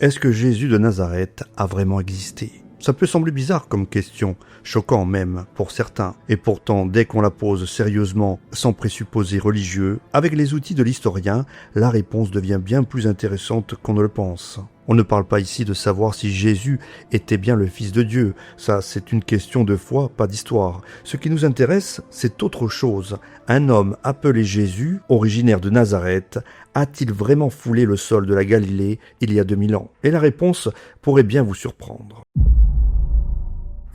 Est-ce que Jésus de Nazareth a vraiment existé ? Ça peut sembler bizarre comme question, choquant même pour certains. Et pourtant, dès qu'on la pose sérieusement, sans présupposés religieux, avec les outils de l'historien, la réponse devient bien plus intéressante qu'on ne le pense. On ne parle pas ici de savoir si Jésus était bien le Fils de Dieu. Ça, c'est une question de foi, pas d'histoire. Ce qui nous intéresse, c'est autre chose. Un homme appelé Jésus, originaire de Nazareth, a-t-il vraiment foulé le sol de la Galilée il y a 2000 ans ? Et la réponse pourrait bien vous surprendre.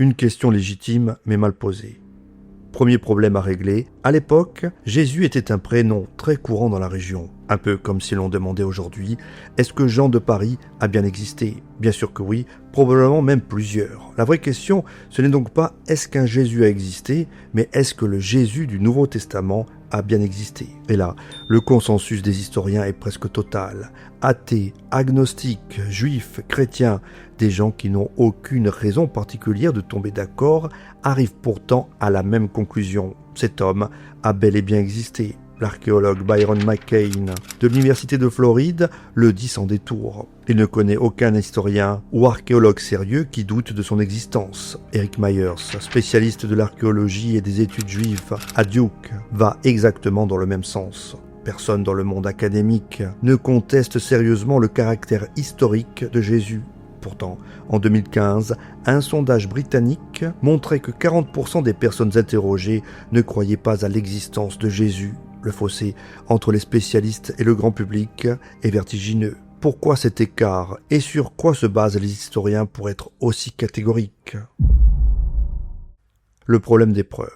Une question légitime, mais mal posée. Premier problème à régler, à l'époque, Jésus était un prénom très courant dans la région. Un peu comme si l'on demandait aujourd'hui, est-ce que Jean de Paris a bien existé ? Bien sûr que oui, probablement même plusieurs. La vraie question, ce n'est donc pas est-ce qu'un Jésus a existé, mais est-ce que le Jésus du Nouveau Testament a bien existé ? Et là, le consensus des historiens est presque total. Athées, agnostiques, juifs, chrétiens, des gens qui n'ont aucune raison particulière de tomber d'accord, arrivent pourtant à la même conclusion. Cet homme a bel et bien existé. L'archéologue Byron McCain de l'Université de Floride le dit sans détour. Il ne connaît aucun historien ou archéologue sérieux qui doute de son existence. Eric Myers, spécialiste de l'archéologie et des études juives à Duke, va exactement dans le même sens. Personne dans le monde académique ne conteste sérieusement le caractère historique de Jésus. Pourtant, en 2015, un sondage britannique montrait que 40% des personnes interrogées ne croyaient pas à l'existence de Jésus. Le fossé entre les spécialistes et le grand public est vertigineux. Pourquoi cet écart et sur quoi se basent les historiens pour être aussi catégoriques ? Le problème des preuves.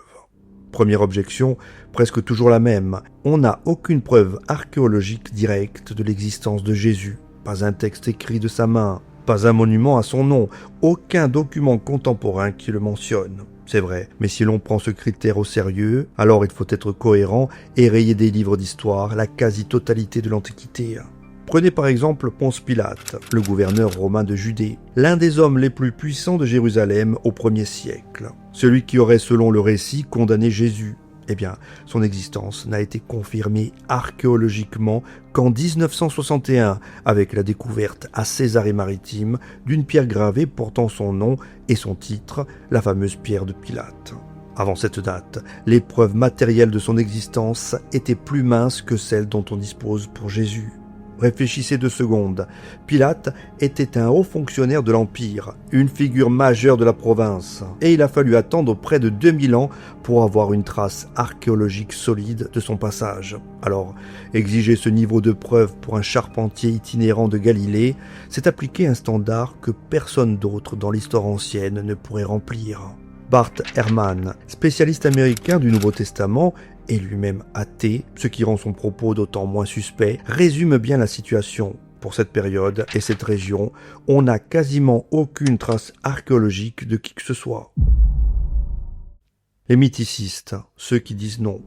Première objection, presque toujours la même. On n'a aucune preuve archéologique directe de l'existence de Jésus. Pas un texte écrit de sa main, pas un monument à son nom, aucun document contemporain qui le mentionne. C'est vrai, mais si l'on prend ce critère au sérieux, alors il faut être cohérent et rayer des livres d'histoire la quasi-totalité de l'Antiquité. Prenez par exemple Ponce Pilate, le gouverneur romain de Judée, l'un des hommes les plus puissants de Jérusalem au 1er siècle. Celui qui aurait, selon le récit, condamné Jésus. Eh bien, son existence n'a été confirmée archéologiquement qu'en 1961, avec la découverte à Césarée-Maritime d'une pierre gravée portant son nom et son titre, la fameuse pierre de Pilate. Avant cette date, les preuves matérielles de son existence étaient plus minces que celles dont on dispose pour Jésus. Réfléchissez 2 secondes. Pilate était un haut fonctionnaire de l'Empire, une figure majeure de la province, et il a fallu attendre près de 2000 ans pour avoir une trace archéologique solide de son passage. Alors, exiger ce niveau de preuve pour un charpentier itinérant de Galilée, c'est appliquer un standard que personne d'autre dans l'histoire ancienne ne pourrait remplir. Bart Ehrman, spécialiste américain du Nouveau Testament, et lui-même athée, ce qui rend son propos d'autant moins suspect, résume bien la situation. Pour cette période et cette région, on n'a quasiment aucune trace archéologique de qui que ce soit. Les mythicistes, ceux qui disent non.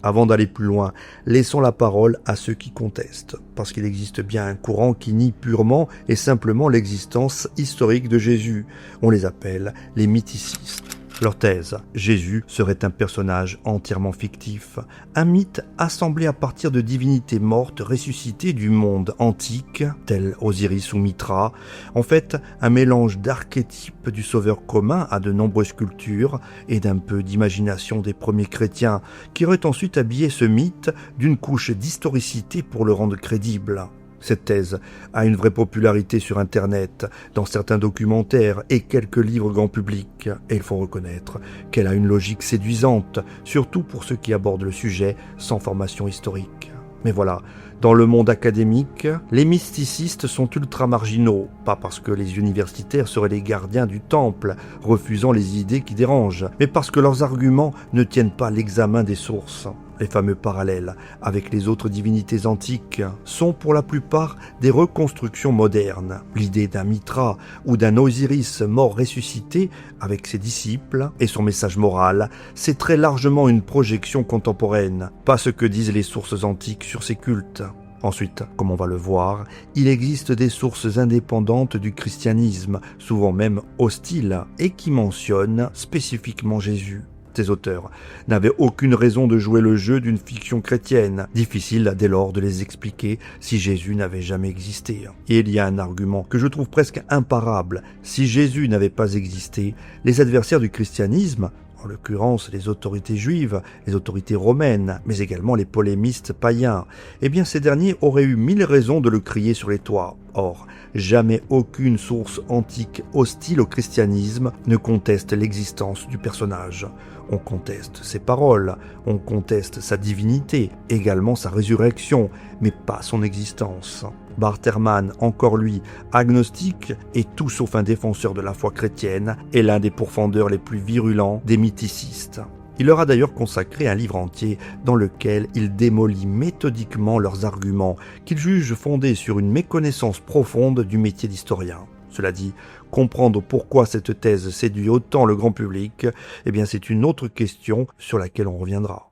Avant d'aller plus loin, laissons la parole à ceux qui contestent, parce qu'il existe bien un courant qui nie purement et simplement l'existence historique de Jésus. On les appelle les mythicistes. Leur thèse, Jésus serait un personnage entièrement fictif, un mythe assemblé à partir de divinités mortes ressuscitées du monde antique, telles Osiris ou Mitra, en fait un mélange d'archétypes du sauveur commun à de nombreuses cultures et d'un peu d'imagination des premiers chrétiens, qui auraient ensuite habillé ce mythe d'une couche d'historicité pour le rendre crédible. Cette thèse a une vraie popularité sur Internet, dans certains documentaires et quelques livres grand public. Et il faut reconnaître qu'elle a une logique séduisante, surtout pour ceux qui abordent le sujet sans formation historique. Mais voilà, dans le monde académique, les mysticistes sont ultra marginaux, pas parce que les universitaires seraient les gardiens du temple, refusant les idées qui dérangent, mais parce que leurs arguments ne tiennent pas l'examen des sources. Les fameux parallèles avec les autres divinités antiques sont pour la plupart des reconstructions modernes. L'idée d'un Mitra ou d'un Osiris mort ressuscité avec ses disciples et son message moral, c'est très largement une projection contemporaine, pas ce que disent les sources antiques sur ces cultes. Ensuite, comme on va le voir, il existe des sources indépendantes du christianisme, souvent même hostiles, et qui mentionnent spécifiquement Jésus. Ces auteurs n'avaient aucune raison de jouer le jeu d'une fiction chrétienne. Difficile dès lors de les expliquer si Jésus n'avait jamais existé. Et il y a un argument que je trouve presque imparable. Si Jésus n'avait pas existé, les adversaires du christianisme, en l'occurrence les autorités juives, les autorités romaines, mais également les polémistes païens, eh bien ces derniers auraient eu 1000 raisons de le crier sur les toits. Or, jamais aucune source antique hostile au christianisme ne conteste l'existence du personnage. On conteste ses paroles, on conteste sa divinité, également sa résurrection, mais pas son existence. Bartherman, encore lui, agnostique et tout sauf un défenseur de la foi chrétienne, est l'un des pourfendeurs les plus virulents des mythicistes. Il leur a d'ailleurs consacré un livre entier dans lequel il démolit méthodiquement leurs arguments qu'il juge fondés sur une méconnaissance profonde du métier d'historien. Cela dit, comprendre pourquoi cette thèse séduit autant le grand public, eh bien c'est une autre question sur laquelle on reviendra.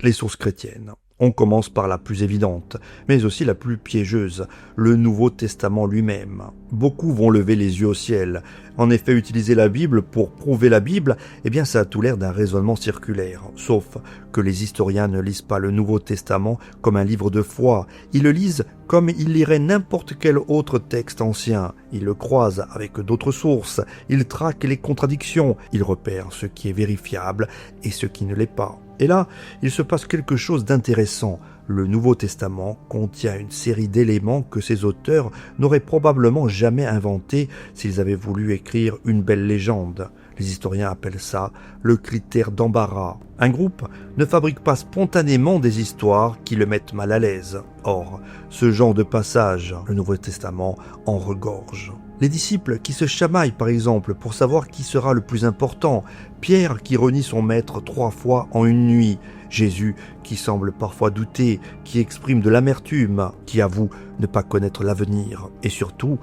Les sources chrétiennes. On commence par la plus évidente, mais aussi la plus piégeuse, le Nouveau Testament lui-même. Beaucoup vont lever les yeux au ciel. En effet, utiliser la Bible pour prouver la Bible, eh bien ça a tout l'air d'un raisonnement circulaire. Sauf que les historiens ne lisent pas le Nouveau Testament comme un livre de foi. Ils le lisent comme ils liraient n'importe quel autre texte ancien. Ils le croisent avec d'autres sources. Ils traquent les contradictions. Ils repèrent ce qui est vérifiable et ce qui ne l'est pas. Et là, il se passe quelque chose d'intéressant. Le Nouveau Testament contient une série d'éléments que ces auteurs n'auraient probablement jamais inventés s'ils avaient voulu écrire une belle légende. Les historiens appellent ça le critère d'embarras. Un groupe ne fabrique pas spontanément des histoires qui le mettent mal à l'aise. Or, ce genre de passage, le Nouveau Testament en regorge. Les disciples qui se chamaillent par exemple pour savoir qui sera le plus important, Pierre qui renie son maître 3 fois en une nuit, Jésus qui semble parfois douter, qui exprime de l'amertume, qui avoue ne pas connaître l'avenir, et surtout,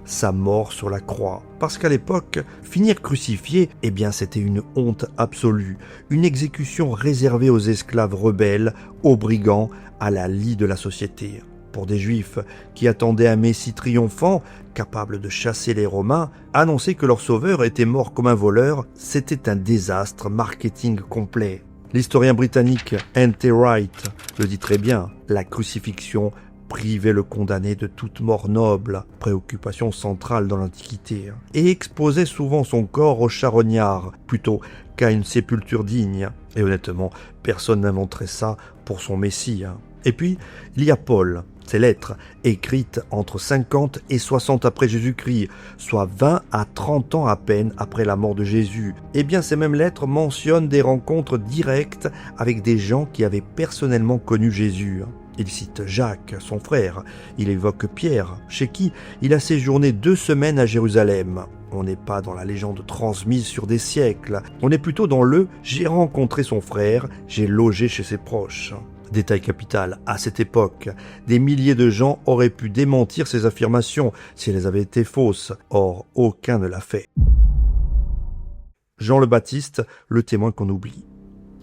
sa mort sur la croix. Parce qu'à l'époque, finir crucifié, eh bien c'était une honte absolue, une exécution réservée aux esclaves rebelles, aux brigands, à la lie de la société. Pour des Juifs qui attendaient un Messie triomphant, capable de chasser les Romains, annoncer que leur sauveur était mort comme un voleur, c'était un désastre marketing complet. L'historien britannique N.T. Wright le dit très bien, la crucifixion privait le condamné de toute mort noble, préoccupation centrale dans l'Antiquité, et exposait souvent son corps au charognard, plutôt qu'à une sépulture digne. Et honnêtement, personne n'inventerait ça pour son Messie. Et puis, il y a Paul, ces lettres, écrites entre 50 et 60 après Jésus-Christ, soit 20 à 30 ans à peine après la mort de Jésus. Eh bien, ces mêmes lettres mentionnent des rencontres directes avec des gens qui avaient personnellement connu Jésus. Il cite Jacques, son frère. Il évoque Pierre, chez qui il a séjourné 2 semaines à Jérusalem. On n'est pas dans la légende transmise sur des siècles. On est plutôt dans le « j'ai rencontré son frère, j'ai logé chez ses proches ». Détail capital, à cette époque, des milliers de gens auraient pu démentir ces affirmations si elles avaient été fausses. Or, aucun ne l'a fait. Jean le Baptiste, le témoin qu'on oublie.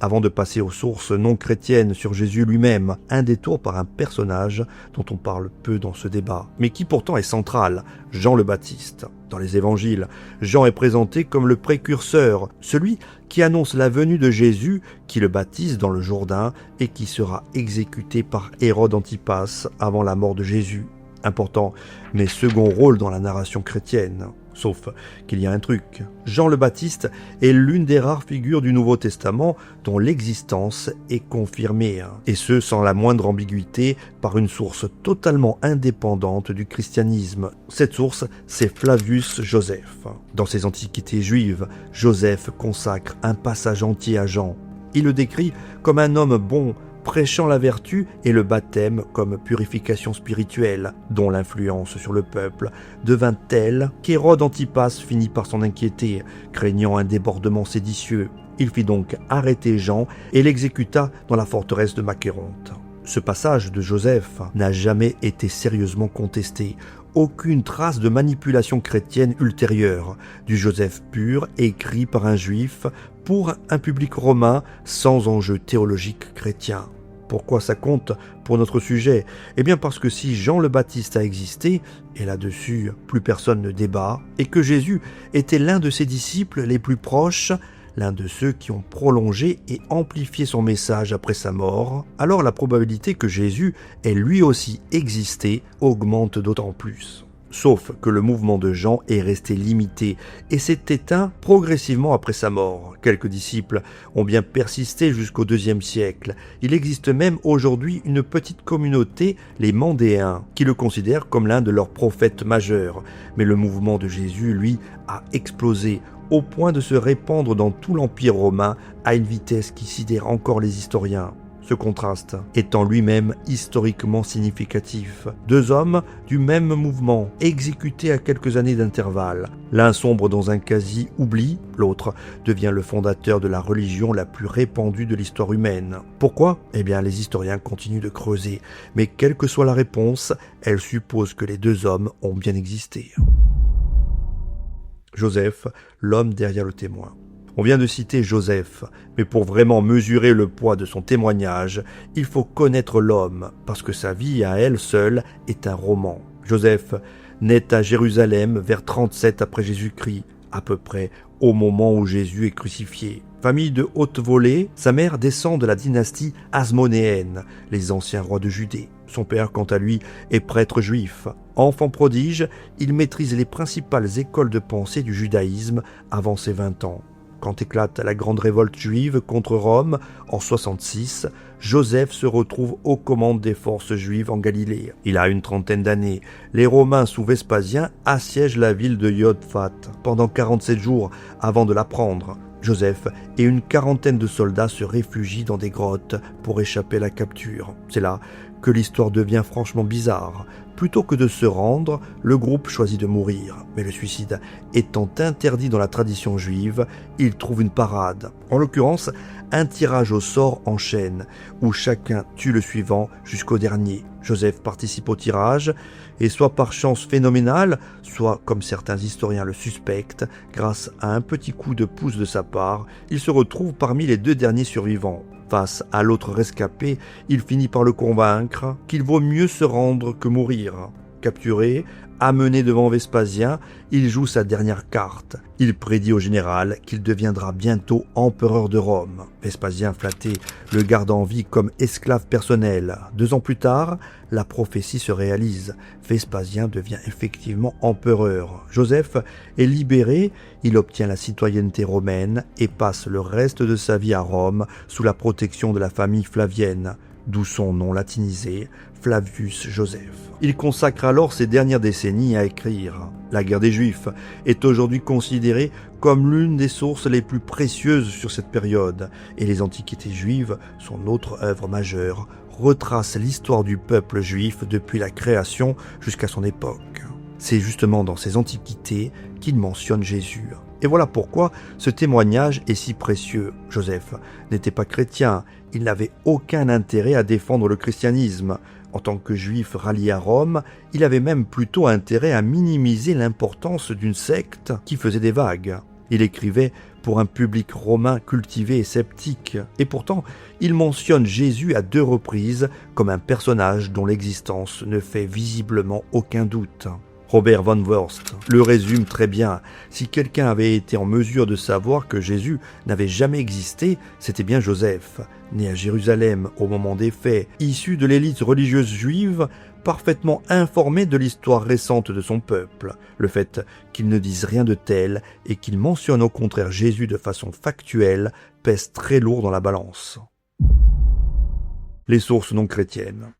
Avant de passer aux sources non chrétiennes sur Jésus lui-même, un détour par un personnage dont on parle peu dans ce débat, mais qui pourtant est central, Jean le Baptiste. Dans les évangiles, Jean est présenté comme le précurseur, celui qui annonce la venue de Jésus, qui le baptise dans le Jourdain et qui sera exécuté par Hérode Antipas avant la mort de Jésus. Important, mais second rôle dans la narration chrétienne. Sauf qu'il y a un truc. Jean le Baptiste est l'une des rares figures du Nouveau Testament dont l'existence est confirmée, et ce sans la moindre ambiguïté par une source totalement indépendante du christianisme. Cette source, c'est Flavius Joseph. Dans ses Antiquités juives, Joseph consacre un passage entier à Jean. Il le décrit comme un homme bon, prêchant la vertu et le baptême comme purification spirituelle, dont l'influence sur le peuple devint telle qu'Hérode Antipas finit par s'en inquiéter, craignant un débordement séditieux. Il fit donc arrêter Jean et l'exécuta dans la forteresse de Macéronte. Ce passage de Joseph n'a jamais été sérieusement contesté. Aucune trace de manipulation chrétienne ultérieure, du Joseph pur écrit par un juif pour un public romain sans enjeu théologique chrétien. Pourquoi ça compte pour notre sujet? Eh bien parce que si Jean le Baptiste a existé, et là-dessus plus personne ne débat, et que Jésus était l'un de ses disciples les plus proches, l'un de ceux qui ont prolongé et amplifié son message après sa mort, alors la probabilité que Jésus ait lui aussi existé augmente d'autant plus. Sauf que le mouvement de Jean est resté limité et s'est éteint progressivement après sa mort. Quelques disciples ont bien persisté jusqu'au IIe siècle. Il existe même aujourd'hui une petite communauté, les Mandéens, qui le considèrent comme l'un de leurs prophètes majeurs. Mais le mouvement de Jésus, lui, a explosé au point de se répandre dans tout l'Empire romain à une vitesse qui sidère encore les historiens. Ce contraste étant lui-même historiquement significatif. Deux hommes du même mouvement, exécutés à quelques années d'intervalle. L'un sombre dans un quasi-oubli, l'autre devient le fondateur de la religion la plus répandue de l'histoire humaine. Pourquoi? Eh bien, les historiens continuent de creuser, mais quelle que soit la réponse, elle suppose que les deux hommes ont bien existé. Joseph, l'homme derrière le témoin. On vient de citer Joseph, mais pour vraiment mesurer le poids de son témoignage, il faut connaître l'homme, parce que sa vie à elle seule est un roman. Joseph naît à Jérusalem vers 37 après Jésus-Christ, à peu près au moment où Jésus est crucifié. Famille de haute volée, sa mère descend de la dynastie hasmonéenne, les anciens rois de Judée. Son père, quant à lui, est prêtre juif. Enfant prodige, il maîtrise les principales écoles de pensée du judaïsme avant ses 20 ans. Quand éclate la grande révolte juive contre Rome en 66, Joseph se retrouve aux commandes des forces juives en Galilée. Il a une trentaine d'années. Les Romains sous Vespasien assiègent la ville de Jodfat pendant 47 jours avant de la prendre. Joseph et une quarantaine de soldats se réfugient dans des grottes pour échapper à la capture. C'est là que l'histoire devient franchement bizarre. Plutôt que de se rendre, le groupe choisit de mourir. Mais le suicide étant interdit dans la tradition juive, il trouve une parade. En l'occurrence, un tirage au sort en chaîne, où chacun tue le suivant jusqu'au dernier. Joseph participe au tirage, et soit par chance phénoménale, soit, comme certains historiens le suspectent, grâce à un petit coup de pouce de sa part, il se retrouve parmi les deux derniers survivants. Face à l'autre rescapé, il finit par le convaincre qu'il vaut mieux se rendre que mourir. Capturé, amené devant Vespasien, il joue sa dernière carte. Il prédit au général qu'il deviendra bientôt empereur de Rome. Vespasien, flatté, le garde en vie comme esclave personnel. 2 ans plus tard, la prophétie se réalise. Vespasien devient effectivement empereur. Joseph est libéré, il obtient la citoyenneté romaine et passe le reste de sa vie à Rome sous la protection de la famille flavienne, d'où son nom latinisé, Flavius Joseph. Il consacre alors ses dernières décennies à écrire. La guerre des Juifs est aujourd'hui considérée comme l'une des sources les plus précieuses sur cette période, et les Antiquités juives, son autre œuvre majeure, retrace l'histoire du peuple juif depuis la création jusqu'à son époque. C'est justement dans ces Antiquités qu'il mentionne Jésus. Et voilà pourquoi ce témoignage est si précieux. Joseph n'était pas chrétien, il n'avait aucun intérêt à défendre le christianisme. En tant que juif rallié à Rome, il avait même plutôt intérêt à minimiser l'importance d'une secte qui faisait des vagues. Il écrivait pour un public romain cultivé et sceptique, et pourtant il mentionne Jésus à 2 reprises comme un personnage dont l'existence ne fait visiblement aucun doute. Robert Van Voorst le résume très bien. Si quelqu'un avait été en mesure de savoir que Jésus n'avait jamais existé, c'était bien Joseph, né à Jérusalem au moment des faits, issu de l'élite religieuse juive, parfaitement informé de l'histoire récente de son peuple. Le fait qu'il ne dise rien de tel et qu'il mentionne au contraire Jésus de façon factuelle pèse très lourd dans la balance. Les sources non chrétiennes.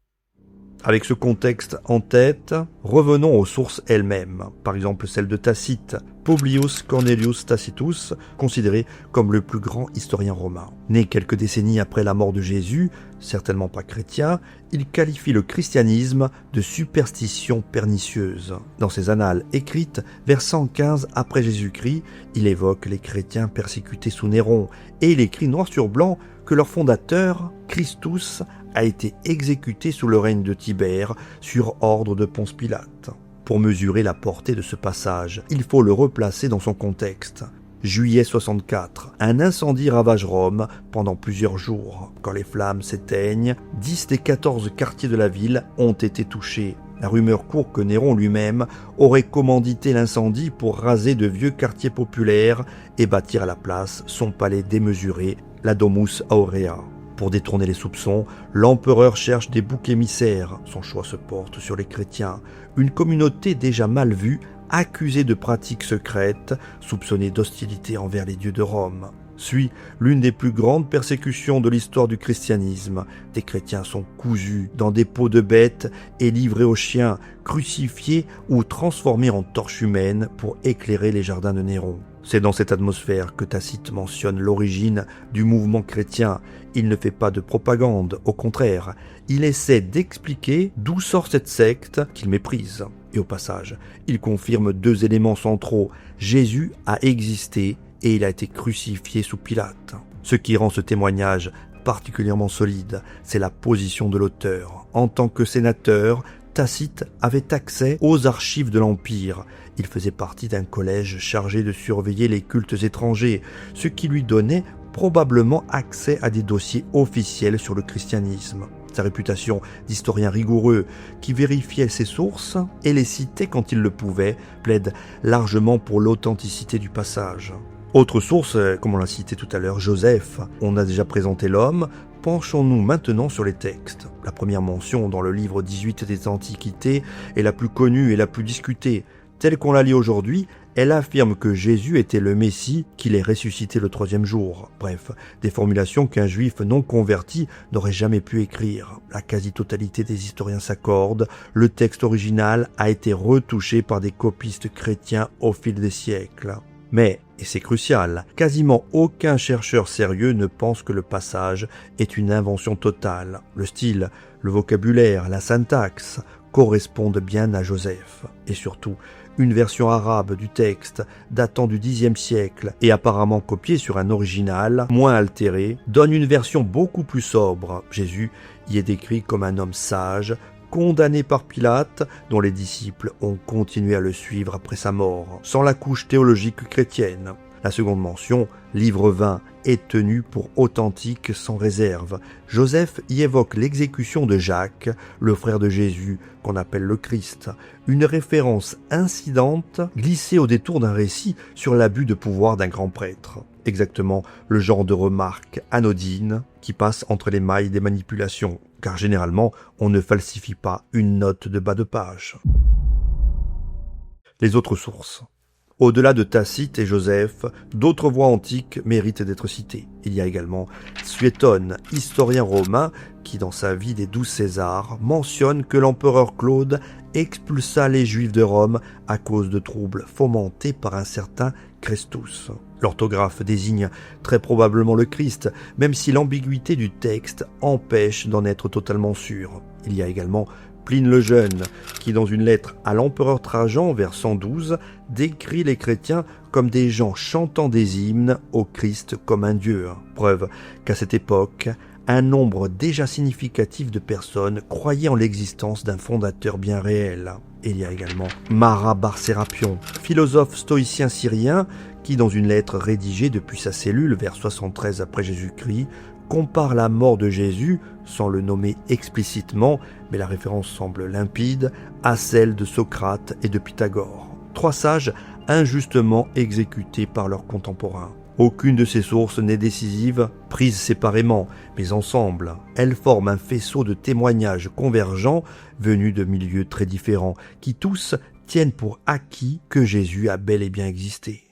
Avec ce contexte en tête, revenons aux sources elles-mêmes, par exemple celle de Tacite, Publius Cornelius Tacitus, considéré comme le plus grand historien romain. Né quelques décennies après la mort de Jésus, certainement pas chrétien, il qualifie le christianisme de superstition pernicieuse. Dans ses annales écrites vers 115 après Jésus-Christ, il évoque les chrétiens persécutés sous Néron, et il écrit noir sur blanc que leur fondateur, Christus, a été exécuté sous le règne de Tibère sur ordre de Ponce Pilate. Pour mesurer la portée de ce passage, il faut le replacer dans son contexte. Juillet 64. Un incendie ravage Rome pendant plusieurs jours. Quand les flammes s'éteignent, 10 des 14 quartiers de la ville ont été touchés. La rumeur court que Néron lui-même aurait commandité l'incendie pour raser de vieux quartiers populaires et bâtir à la place son palais démesuré, la Domus Aurea. Pour détourner les soupçons, l'empereur cherche des boucs émissaires. Son choix se porte sur les chrétiens, une communauté déjà mal vue, accusée de pratiques secrètes, soupçonnée d'hostilité envers les dieux de Rome. Suit l'une des plus grandes persécutions de l'histoire du christianisme. Des chrétiens sont cousus dans des peaux de bêtes et livrés aux chiens, crucifiés ou transformés en torches humaines pour éclairer les jardins de Néron. C'est dans cette atmosphère que Tacite mentionne l'origine du mouvement chrétien. Il ne fait pas de propagande, au contraire, il essaie d'expliquer d'où sort cette secte qu'il méprise. Et au passage, il confirme 2 éléments centraux. Jésus a existé et il a été crucifié sous Pilate. Ce qui rend ce témoignage particulièrement solide, c'est la position de l'auteur. En tant que sénateur, Tacite avait accès aux archives de l'Empire. Il faisait partie d'un collège chargé de surveiller les cultes étrangers, ce qui lui donnait probablement accès à des dossiers officiels sur le christianisme. Sa réputation d'historien rigoureux qui vérifiait ses sources et les citait quand il le pouvait plaide largement pour l'authenticité du passage. Autre source, comme on l'a cité tout à l'heure, Joseph. On a déjà présenté l'homme. Penchons-nous maintenant sur les textes. La première mention dans le livre 18 des Antiquités est la plus connue et la plus discutée. Telle qu'on la lit aujourd'hui, elle affirme que Jésus était le Messie, qu'il est ressuscité le 3e jour. Bref, des formulations qu'un juif non converti n'aurait jamais pu écrire. La quasi-totalité des historiens s'accordent. Le texte original a été retouché par des copistes chrétiens au fil des siècles. Mais, et c'est crucial, quasiment aucun chercheur sérieux ne pense que le passage est une invention totale. Le style, le vocabulaire, la syntaxe correspondent bien à Joseph. Et surtout, une version arabe du texte datant du Xe siècle et apparemment copiée sur un original moins altéré donne une version beaucoup plus sobre. Jésus y est décrit comme un homme sage, condamné par Pilate, dont les disciples ont continué à le suivre après sa mort, sans la couche théologique chrétienne. La seconde mention, livre 20, est tenue pour authentique sans réserve. Joseph y évoque l'exécution de Jacques, le frère de Jésus, qu'on appelle le Christ, une référence incidente glissée au détour d'un récit sur l'abus de pouvoir d'un grand prêtre. Exactement le genre de remarque anodine qui passe entre les mailles des manipulations, car généralement, on ne falsifie pas une note de bas de page. Les autres sources. Au-delà de Tacite et Joseph, d'autres voix antiques méritent d'être citées. Il y a également Suétone, historien romain, qui dans sa vie des 12 Césars mentionne que l'empereur Claude expulsa les Juifs de Rome à cause de troubles fomentés par un certain Chrestus. L'orthographe désigne très probablement le Christ, même si l'ambiguïté du texte empêche d'en être totalement sûr. Il y a également Pline le Jeune, qui dans une lettre à l'empereur Trajan vers 112, décrit les chrétiens comme des gens chantant des hymnes au Christ comme un dieu. Preuve qu'à cette époque, un nombre déjà significatif de personnes croyaient en l'existence d'un fondateur bien réel. Il y a également Mara bar Sérapion, philosophe stoïcien syrien, qui dans une lettre rédigée depuis sa cellule vers 73 après Jésus-Christ, compare la mort de Jésus, sans le nommer explicitement, mais la référence semble limpide, à celle de Socrate et de Pythagore. 3 sages injustement exécutés par leurs contemporains. Aucune de ces sources n'est décisive, prises séparément, mais ensemble. Elles forment un faisceau de témoignages convergents venus de milieux très différents, qui tous tiennent pour acquis que Jésus a bel et bien existé.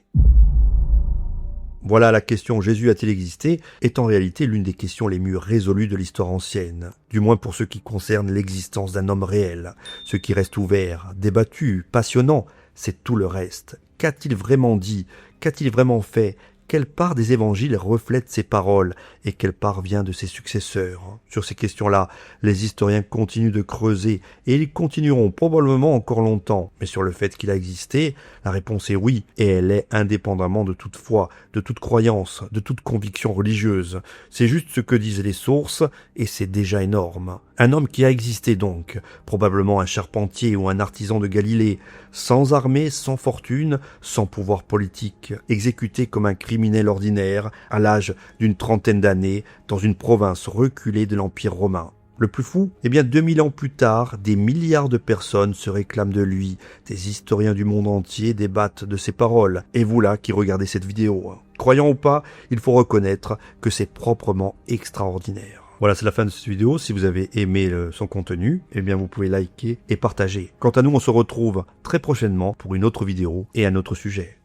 Voilà, la question « Jésus a-t-il existé ?» est en réalité l'une des questions les mieux résolues de l'histoire ancienne, du moins pour ce qui concerne l'existence d'un homme réel. Ce qui reste ouvert, débattu, passionnant, c'est tout le reste. Qu'a-t-il vraiment dit? Qu'a-t-il vraiment fait? quelle part des évangiles reflète ces paroles et quelle part vient de ses successeurs? Sur ces questions-là, les historiens continuent de creuser et ils continueront probablement encore longtemps. Mais sur le fait qu'il a existé, la réponse est oui, et elle est indépendamment de toute foi, de toute croyance, de toute conviction religieuse. C'est juste ce que disent les sources et c'est déjà énorme. Un homme qui a existé donc, probablement un charpentier ou un artisan de Galilée, sans armée, sans fortune, sans pouvoir politique, exécuté comme un criminel ordinaire à l'âge d'une trentaine d'années dans une province reculée de l'Empire romain. Le plus fou, 2000 ans plus tard, des milliards de personnes se réclament de lui. Des historiens du monde entier débattent de ses paroles. Et vous là qui regardez cette vidéo, croyant ou pas, il faut reconnaître que c'est proprement extraordinaire. Voilà, c'est la fin de cette vidéo. Si vous avez aimé son contenu, vous pouvez liker et partager. Quant à nous, on se retrouve très prochainement pour une autre vidéo et un autre sujet.